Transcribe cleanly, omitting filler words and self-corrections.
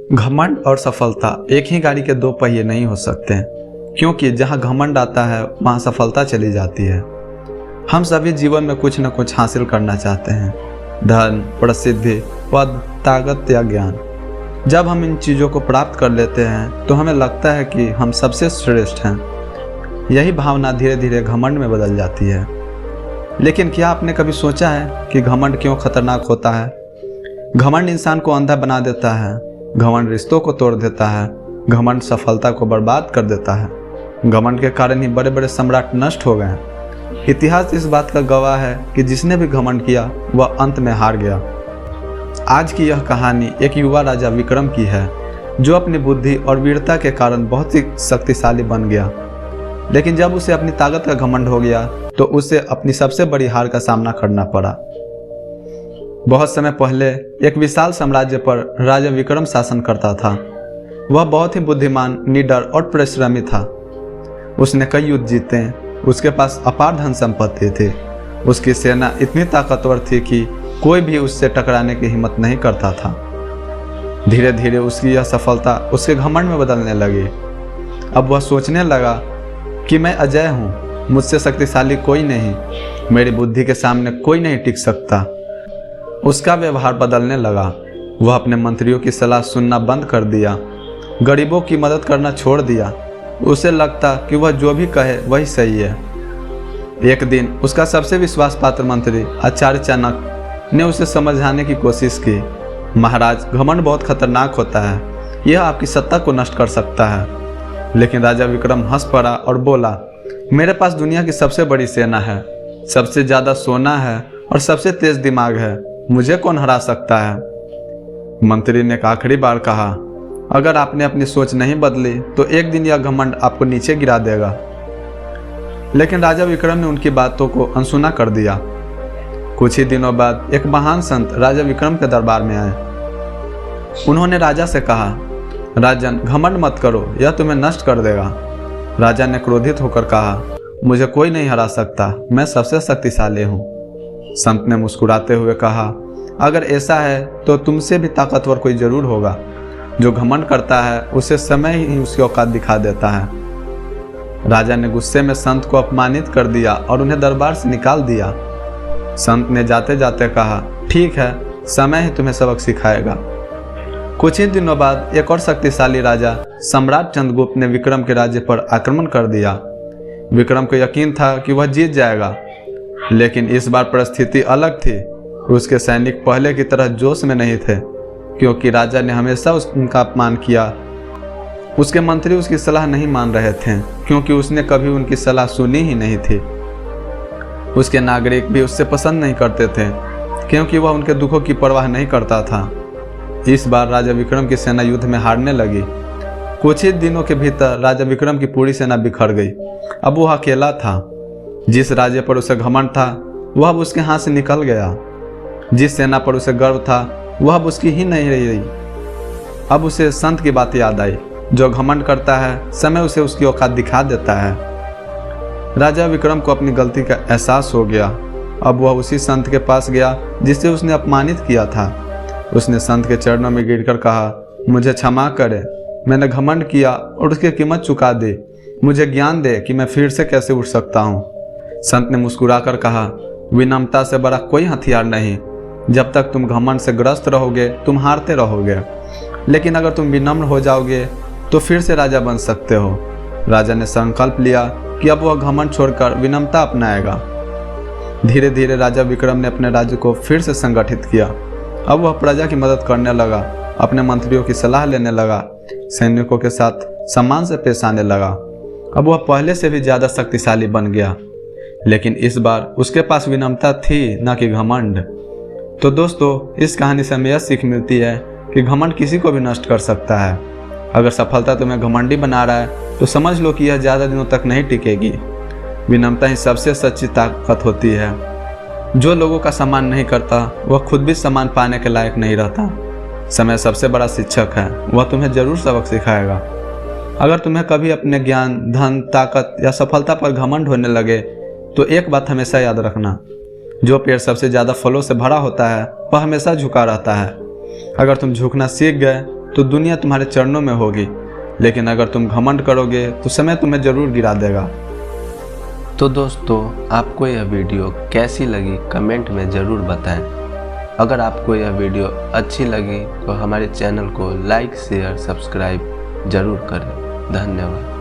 घमंड और सफलता एक ही गाड़ी के दो पहिए नहीं हो सकते हैं, क्योंकि जहाँ घमंड आता है वहाँ सफलता चली जाती है। हम सभी जीवन में कुछ न कुछ हासिल करना चाहते हैं, धन, प्रसिद्धि, पद, ताकत या ज्ञान। जब हम इन चीज़ों को प्राप्त कर लेते हैं तो हमें लगता है कि हम सबसे श्रेष्ठ हैं। यही भावना धीरे धीरे घमंड में बदल जाती है। लेकिन क्या आपने कभी सोचा है कि घमंड क्यों खतरनाक होता है? घमंड इंसान को अंधा बना देता है, घमंड रिश्तों को तोड़ देता है, घमंड सफलता को बर्बाद कर देता है। घमंड के कारण ही बड़े बड़े सम्राट नष्ट हो गए। इतिहास इस बात का गवाह है कि जिसने भी घमंड किया वह अंत में हार गया। आज की यह कहानी एक युवा राजा विक्रम की है, जो अपनी बुद्धि और वीरता के कारण बहुत ही शक्तिशाली बन गया। लेकिन जब उसे अपनी ताकत का घमंड हो गया तो उसे अपनी सबसे बड़ी हार का सामना करना पड़ा। बहुत समय पहले एक विशाल साम्राज्य पर राजा विक्रम शासन करता था। वह बहुत ही बुद्धिमान, निडर और परिश्रमी था। उसने कई युद्ध जीते, उसके पास अपार धन संपत्ति थी। उसकी सेना इतनी ताकतवर थी कि कोई भी उससे टकराने की हिम्मत नहीं करता था। धीरे धीरे उसकी यह सफलता उसके घमंड में बदलने लगी। अब वह सोचने लगा कि मैं अजय हूँ, मुझसे शक्तिशाली कोई नहीं, मेरी बुद्धि के सामने कोई नहीं टिक सकता। उसका व्यवहार बदलने लगा। वह अपने मंत्रियों की सलाह सुनना बंद कर दिया, गरीबों की मदद करना छोड़ दिया। उसे लगता कि वह जो भी कहे वही सही है। एक दिन उसका सबसे विश्वास पात्र मंत्री आचार्य चाणक्य ने उसे समझाने की कोशिश की। महाराज, घमंड बहुत खतरनाक होता है, यह आपकी सत्ता को नष्ट कर सकता है। लेकिन राजा विक्रम हंस पड़ा और बोला, मेरे पास दुनिया की सबसे बड़ी सेना है, सबसे ज़्यादा सोना है और सबसे तेज दिमाग है, मुझे कौन हरा सकता है? मंत्री ने आखिरी बार कहा, अगर आपने अपनी सोच नहीं बदली तो एक दिन यह घमंड आपको नीचे गिरा देगा। लेकिन राजा विक्रम ने उनकी बातों को अनसुना कर दिया। कुछ ही दिनों बाद एक महान संत राजा विक्रम के दरबार में आए। उन्होंने राजा से कहा, राजन, घमंड मत करो, यह तुम्हें नष्ट कर देगा। राजा ने क्रोधित होकर कहा, मुझे कोई नहीं हरा सकता, मैं सबसे शक्तिशाली हूँ। संत ने मुस्कुराते हुए कहा, अगर ऐसा है तो तुमसे भी ताकतवर कोई जरूर होगा। जो घमंड करता है उसे समय ही उसकी औकात दिखा देता है। राजा ने गुस्से में संत को अपमानित कर दिया और उन्हें दरबार से निकाल दिया। संत ने जाते जाते कहा, ठीक है, समय ही तुम्हें सबक सिखाएगा। कुछ ही दिनों बाद एक और शक्तिशाली राजा सम्राट चंद्रगुप्त ने विक्रम के राज्य पर आक्रमण कर दिया। विक्रम को यकीन था कि वह जीत जाएगा, लेकिन इस बार परिस्थिति अलग थी। उसके सैनिक पहले की तरह जोश में नहीं थे, क्योंकि राजा ने हमेशा उनका अपमान किया। उसके मंत्री उसकी सलाह नहीं मान रहे थे, क्योंकि उसने कभी उनकी सलाह सुनी ही नहीं थी। उसके नागरिक भी उससे पसंद नहीं करते थे, क्योंकि वह उनके दुखों की परवाह नहीं करता था। इस बार राजा विक्रम की सेना युद्ध में हारने लगी। कुछ ही दिनों के भीतर राजा विक्रम की पूरी सेना बिखर गई। अब वह अकेला था। जिस राज्य पर उसे घमंड था वह अब उसके हाथ से निकल गया। जिस सेना पर उसे गर्व था वह अब उसकी ही नहीं रही। अब उसे संत की बात याद आई, जो घमंड करता है समय उसे उसकी औकात दिखा देता है। राजा विक्रम को अपनी गलती का एहसास हो गया। अब वह उसी संत के पास गया जिसे उसने अपमानित किया था। उसने संत के चरणों में गिरकर कहा, मुझे क्षमा करे, मैंने घमंड किया और उसकी कीमत चुका दी। मुझे ज्ञान दे कि मैं फिर से कैसे उठ सकता हूँ। संत ने मुस्कुराकर कहा, विनम्रता से बड़ा कोई हथियार नहीं। जब तक तुम घमंड से ग्रस्त रहोगे तुम हारते रहोगे, लेकिन अगर तुम विनम्र हो जाओगे तो फिर से राजा बन सकते हो। राजा ने संकल्प लिया कि अब वह घमंड छोड़कर विनम्रता अपनाएगा। धीरे धीरे राजा विक्रम ने अपने राज्य को फिर से संगठित किया। अब वह प्रजा की मदद करने लगा, अपने मंत्रियों की सलाह लेने लगा, सैनिकों के साथ सम्मान से पेश आने लगा। अब वह पहले से भी ज़्यादा शक्तिशाली बन गया, लेकिन इस बार उसके पास विनम्रता थी, न कि घमंड। तो दोस्तों, इस कहानी से हमें यह सीख मिलती है कि घमंड किसी को भी नष्ट कर सकता है। अगर सफलता तुम्हें घमंडी बना रहा है तो समझ लो कि यह ज़्यादा दिनों तक नहीं टिकेगी। विनम्रता ही सबसे सच्ची ताकत होती है। जो लोगों का सम्मान नहीं करता वह खुद भी सम्मान पाने के लायक नहीं रहता। समय सबसे बड़ा शिक्षक है, वह तुम्हें जरूर सबक सिखाएगा। अगर तुम्हें कभी अपने ज्ञान, धन, ताकत या सफलता पर घमंड होने लगे तो एक बात हमेशा याद रखना, जो पेड़ सबसे ज़्यादा फलों से भरा होता है वह हमेशा झुका रहता है। अगर तुम झुकना सीख गए तो दुनिया तुम्हारे चरणों में होगी, लेकिन अगर तुम घमंड करोगे तो समय तुम्हें जरूर गिरा देगा। तो दोस्तों, आपको यह वीडियो कैसी लगी कमेंट में ज़रूर बताएं। अगर आपको यह वीडियो अच्छी लगी तो हमारे चैनल को लाइक शेयर सब्सक्राइब ज़रूर करें। धन्यवाद।